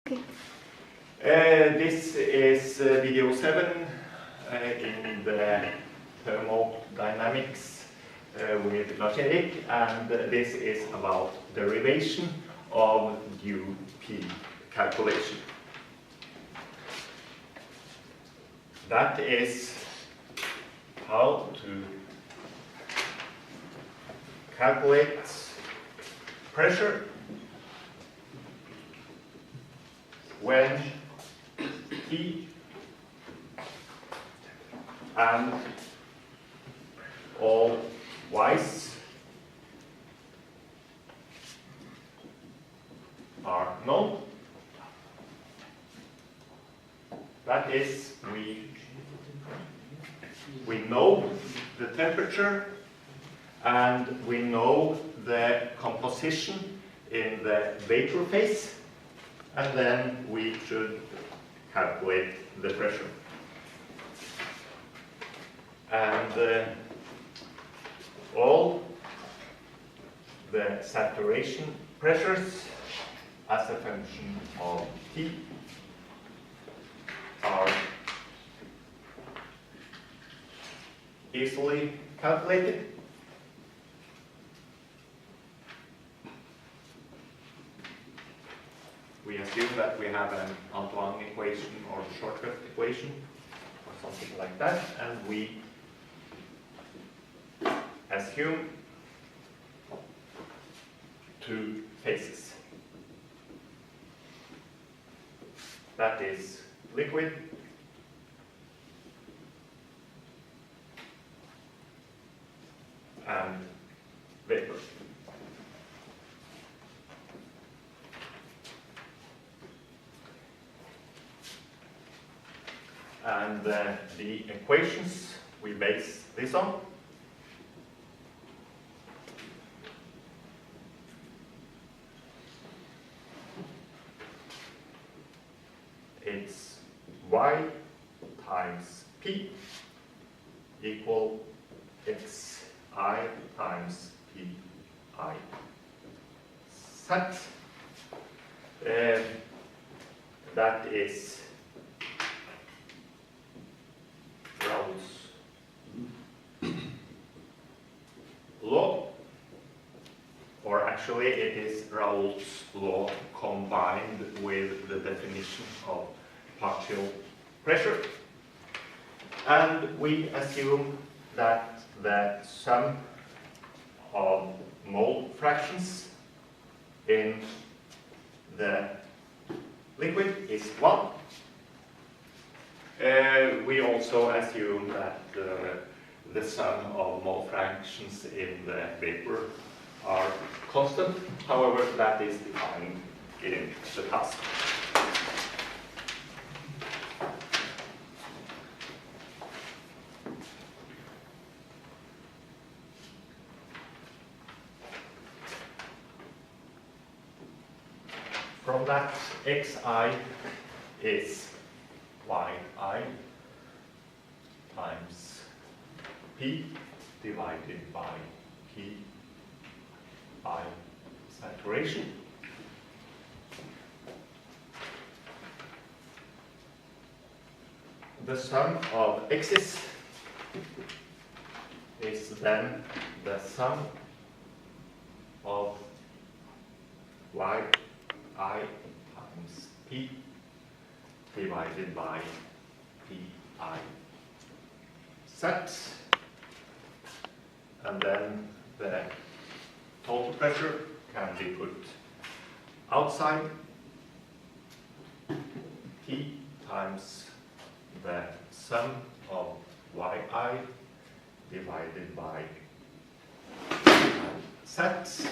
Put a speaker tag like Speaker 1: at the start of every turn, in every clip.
Speaker 1: Okay.
Speaker 2: This is video 7 in the thermodynamics with Lars Erik, and this is about derivation of UP calculation. That is how to calculate pressure when P and all y's are known. That is, we know the temperature and we know the composition in the vapor phase, and then we should calculate the pressure. And all the saturation pressures as a function of T are easily calculated. We assume that we have an Antoine equation or shortcut equation or something like that, and we assume two phases. That is liquid and vapor. And the equations we base this on it's y times p equal xi times pi set. That is Raoult's law, or actually it is Raoult's law combined with the definition of partial pressure. And we assume that the sum of mole fractions in the liquid is 1. We also assume that the sum of mole fractions in the vapor are constant. However, that is defined in the task. From that, xi is yi times p divided by pi saturation. The sum of x's is then the sum of yi times p divided by pi set, and then the total pressure can be put outside. P times the sum of yi divided by set.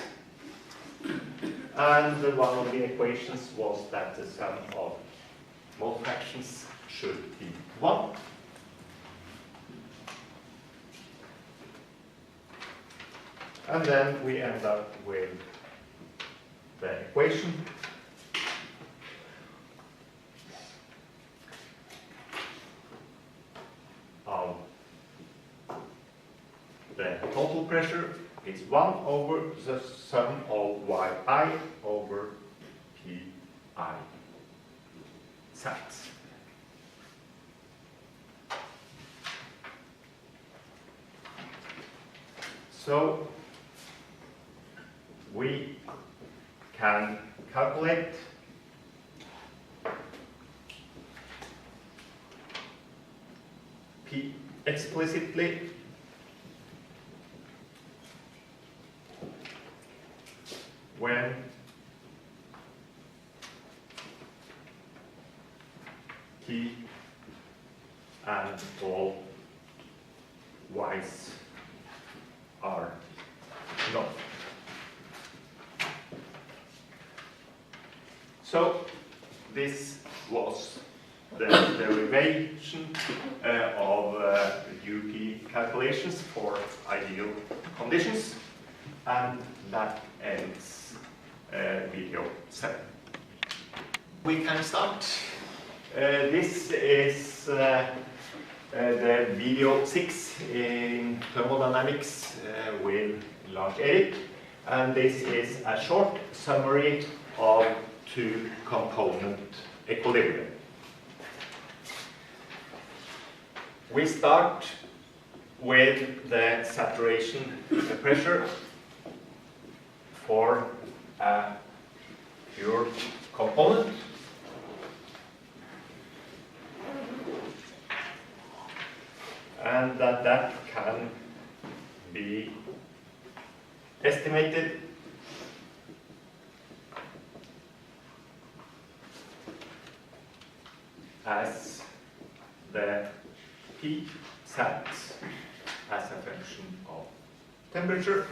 Speaker 2: And one of the equations was that the sum of mole fractions should be 1. And then we end up with the equation of the total pressure is 1 over the sum of yi over pi sats. So we can calculate P explicitly when T and all y's are known. So this was the derivation of UP calculations for ideal conditions, and that ends video 7. We can start. This is the video 6 in thermodynamics with Lars Erik, and this is a short summary of two-component equilibrium. We start with the saturation pressure for a pure component. And that can be estimated as the P sat as a function of temperature.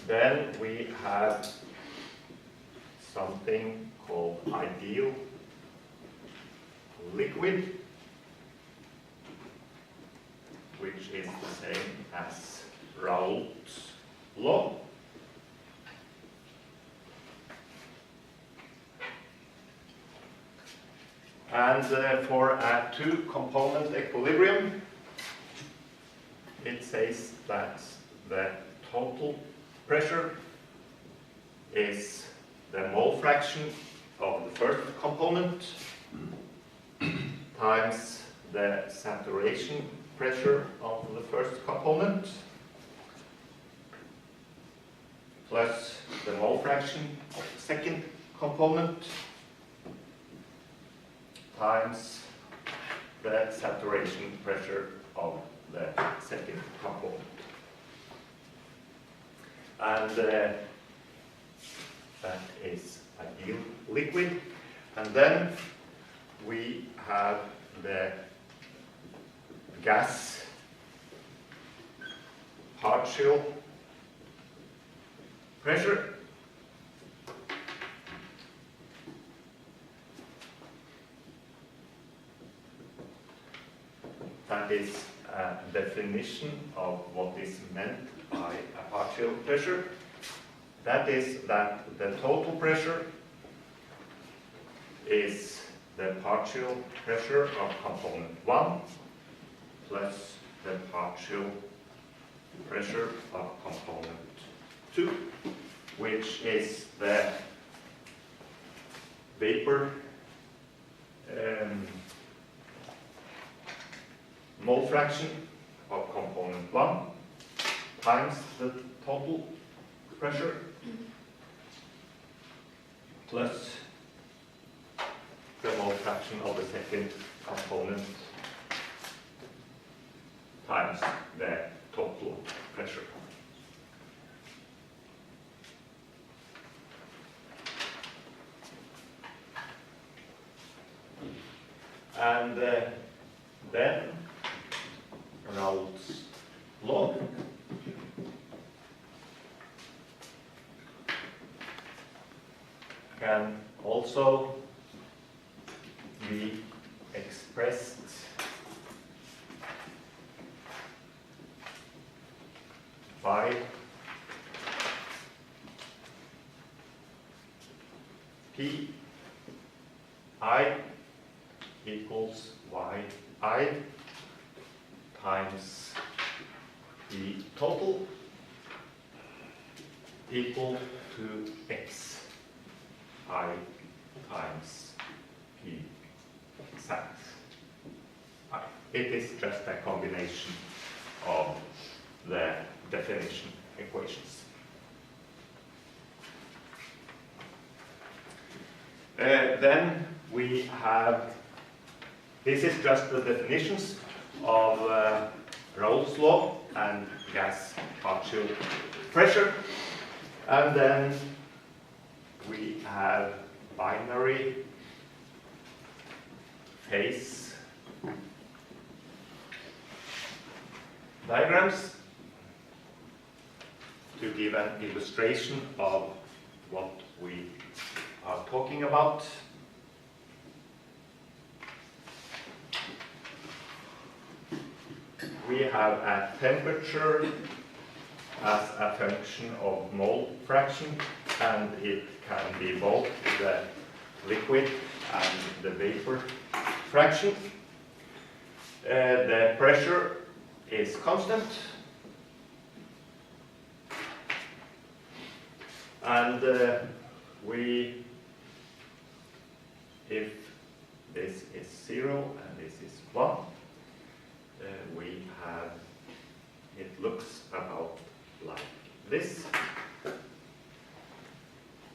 Speaker 2: Then we have something called ideal liquid, which is the same as Raoult's law. And for a two-component equilibrium, it says that the total pressure is the mole fraction of the first component times the saturation pressure of the first component plus the mole fraction of the second component times the saturation pressure of the second component. And that is ideal liquid. And then we have the gas partial pressure. That is a definition of what is meant by a partial pressure. That is that the total pressure is the partial pressure of component 1 plus the partial pressure of component 2, which is the vapor mole fraction of component 1 times the total pressure plus the mole fraction of the second component times the total pressure. And then Raoult's law can also be expressed by P I equals yi times the total equal to x. I times P sat I. It is just a combination of the definition equations. Then we have, this is just the definitions of Raoult's law and gas partial pressure. And then we have binary phase diagrams to give an illustration of what we are talking about. We have a temperature as a function of mole fraction, and it can be both the liquid and the vapor fraction. The pressure is constant, and if this is 0 and this is 1, we have, it looks about like this,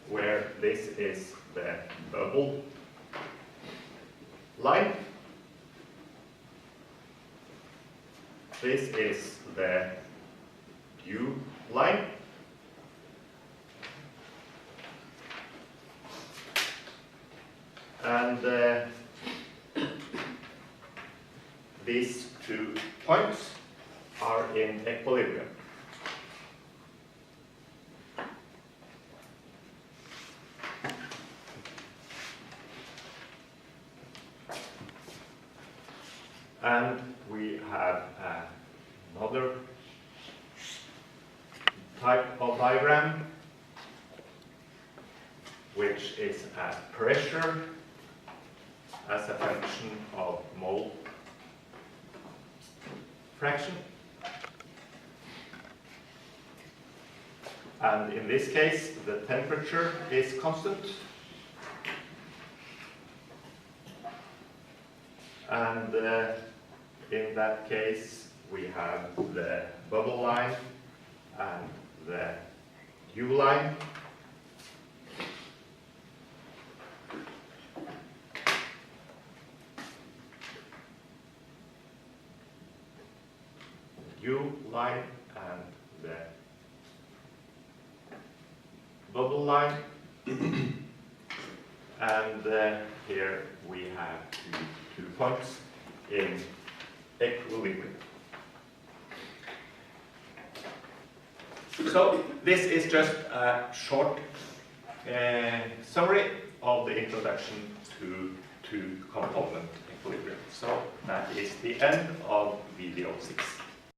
Speaker 2: where this is the bubble line, this is the dew line, and these 2 points are in equilibrium. And we have another type of diagram, which is a pressure as a function of mole fraction. And in this case, the temperature is constant. And in that case, we have the bubble line and the dew line. Dew line and the bubble line. And here we have two points in equilibrium. So this is just a short summary of the introduction to two-component equilibrium. So that is the end of video 6.